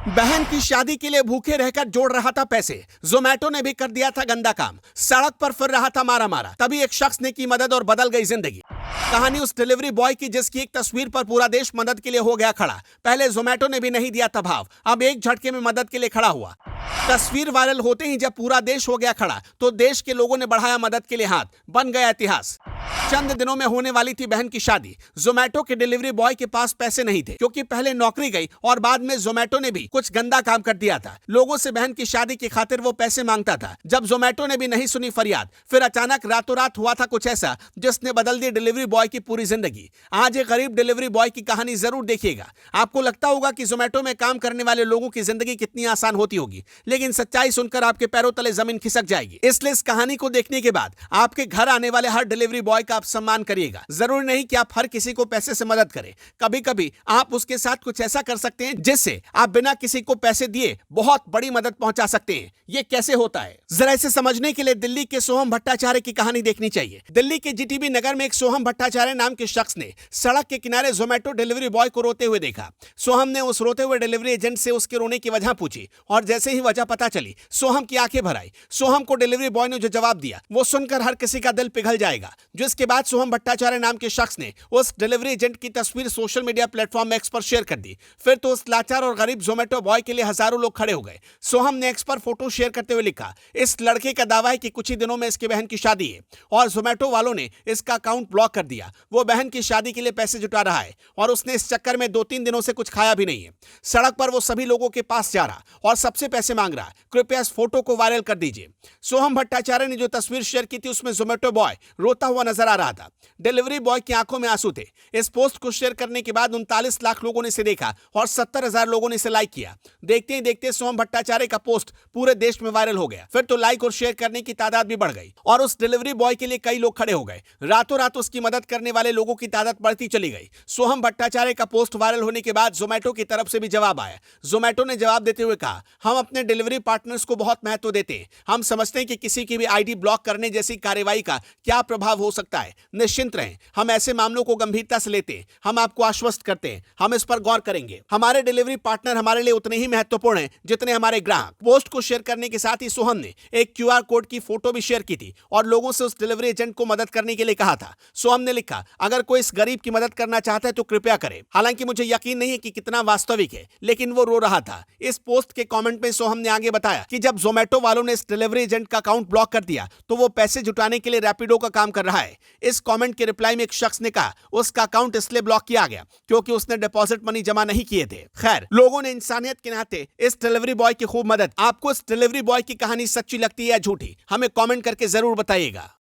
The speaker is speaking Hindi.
बहन की शादी के लिए भूखे रहकर जोड़ रहा था पैसे। जोमैटो ने भी कर दिया था गंदा काम। सड़क पर फिर रहा था मारा मारा, तभी एक शख्स ने की मदद और बदल गई जिंदगी। कहानी उस डिलीवरी बॉय की जिसकी एक तस्वीर पर पूरा देश मदद के लिए हो गया खड़ा। पहले जोमैटो ने भी नहीं दिया था भाव, अब एक झटके में मदद के लिए खड़ा हुआ। तस्वीर वायरल होते ही जब पूरा देश हो गया खड़ा तो देश के लोगों ने बढ़ाया मदद के लिए हाथ, बन गया इतिहास। चंद दिनों में होने वाली थी बहन की शादी। जोमैटो के डिलीवरी बॉय के पास पैसे नहीं थे क्योंकि पहले नौकरी गई और बाद में जोमैटो ने भी कुछ गंदा काम कर दिया था। लोगों से बहन की शादी की खातिर वो पैसे मांगता था। जब जोमैटो ने भी नहीं सुनी फरियाद, फिर अचानक रातों रात हुआ था कुछ ऐसा जिसने बदल दी डिलीवरी बॉय की पूरी जिंदगी। आज एक गरीब डिलीवरी बॉय की कहानी जरूर देखिएगा। आपको लगता होगा कि जोमैटो में काम करने वाले लोगों की जिंदगी कितनी आसान होती होगी, लेकिन सच्चाई सुनकर आपके पैरों तले जमीन खिसक जाएगी। इसलिए इस कहानी को देखने के बाद आपके घर आने वाले हर डिलीवरी बॉय का आप सम्मान करिएगा। जरूरी नहीं कि आप हर किसी को पैसे से मदद करें। कभी कभी आप उसके साथ कुछ ऐसा कर सकते हैं जिससे आप बिना किसी को पैसे दिए बहुत बड़ी मदद पहुंचा सकते हैं। ये कैसे होता है, जरा इसे समझने के लिए दिल्ली के सोहम भट्टाचार्य की कहानी देखनी चाहिए। दिल्ली के जीटीबी नगर में एक सोहम भट्टाचार्य नाम के शख्स ने सड़क के किनारे जोमैटो डिलीवरी बॉय को रोते हुए देखा। सोहम ने उस रोते हुए डिलीवरी एजेंट से उसके रोने की वजह पूछी और जैसे ही वजह पता चली, सोहम की आंखें भर आई। सोहम को डिलीवरी बॉय ने जो जवाब दिया वो सुनकर हर किसी का दिल पिघल जाएगा। जिसके बाद सोहम भट्टाचार्य नाम के शख्स ने उस डिलीवरी एजेंट की तस्वीर सोशल मीडिया प्लेटफॉर्म एक्स पर शेयर कर दी। फिर तो उस लाचार और गरीब जोमैटो बॉय के लिए हजारों लोग खड़े हो गए। सोहम ने एक्स पर फोटो शेयर करते हुए लिखा, इस लड़के का दावा है कि कुछ ही दिनों में इसकी बहन की शादी है और जोमैटो वालों ने इसका अकाउंट ब्लॉक कर दिया। वो बहन की शादी के लिए पैसे जुटा रहा है और उसने इस चक्कर में 2-3 दिनों से कुछ खाया भी नहीं है। सड़क पर वो सभी लोगों के पास जा रहा और सबसे पैसे मांग रहा। कृपया इस फोटो को वायरल कर दीजिए। सोहम भट्टाचार्य ने जो तस्वीर शेयर की थी उसमें जोमैटो बॉय रोता हुआ नजर आ रहा था। डिलीवरी बॉय की आंखों में आंसू थे। इस पोस्ट को शेयर करने के बाद 39 लाख लोगों ने इसे देखा और 70,000 लोगों ने इसे लाइक किया। देखते ही देखते सोहम भट्टाचार्य का पोस्ट पूरे देश में वायरल हो गया। फिर तो लाइक और शेयर करने की तादाद भी बढ़ गई और उस डिलीवरी बॉय के लिए कई लोग खड़े हो गए। रातों रात उसकी मदद करने वाले लोगों की तादाद बढ़ती चली गई। सोहम भट्टाचार्य का पोस्ट वायरल होने के बाद जोमैटो की तरफ से भी जवाब आया। जोमैटो ने जवाब देते हुए कहा, हम अपने डिलीवरी पार्टनर्स को बहुत महत्व देते हैं। हम समझते हैं कि किसी की भी आईडी ब्लॉक करने जैसी कार्रवाई का क्या प्रभाव हो सकता है। निश्चिंत रहें, हम ऐसे मामलों को गंभीरता से लेते हैं। हम आपको आश्वस्त करते हैं, हम इस पर गौर करेंगे। हमारे डिलीवरी पार्टनर हमारे लिए उतने ही महत्वपूर्ण हैं जितने हमारे ग्राहक। पोस्ट को शेयर करने के साथ ही सोहम ने एक क्यूआर कोड की फोटो भी शेयर की थी और लोगों से उस डिलीवरी एजेंट को मदद करने के लिए कहा था। सोहम ने लिखा, अगर कोई इस गरीब की मदद करना चाहता है तो कृपया करें। हालांकि मुझे यकीन नहीं है कि कितना वास्तविक है, लेकिन वो रो रहा था। इस पोस्ट के कमेंट में सोहम ने आगे बताया कि जब जोमैटो वालों ने इस डिलीवरी एजेंट का अकाउंट ब्लॉक कर दिया तो वो पैसे जुटाने के लिए रैपिडो का काम कर रहा है। इस कमेंट के रिप्लाई में एक शख्स ने कहा उसका अकाउंट इसलिए ब्लॉक किया गया क्योंकि उसने डिपॉजिट मनी जमा नहीं किए थे। खैर, लोगों ने इंसानियत के नाते इस डिलीवरी बॉय की खूब मदद। आपको इस डिलीवरी बॉय की कहानी सच्ची लगती है या झूठी, हमें कमेंट करके जरूर बताइएगा।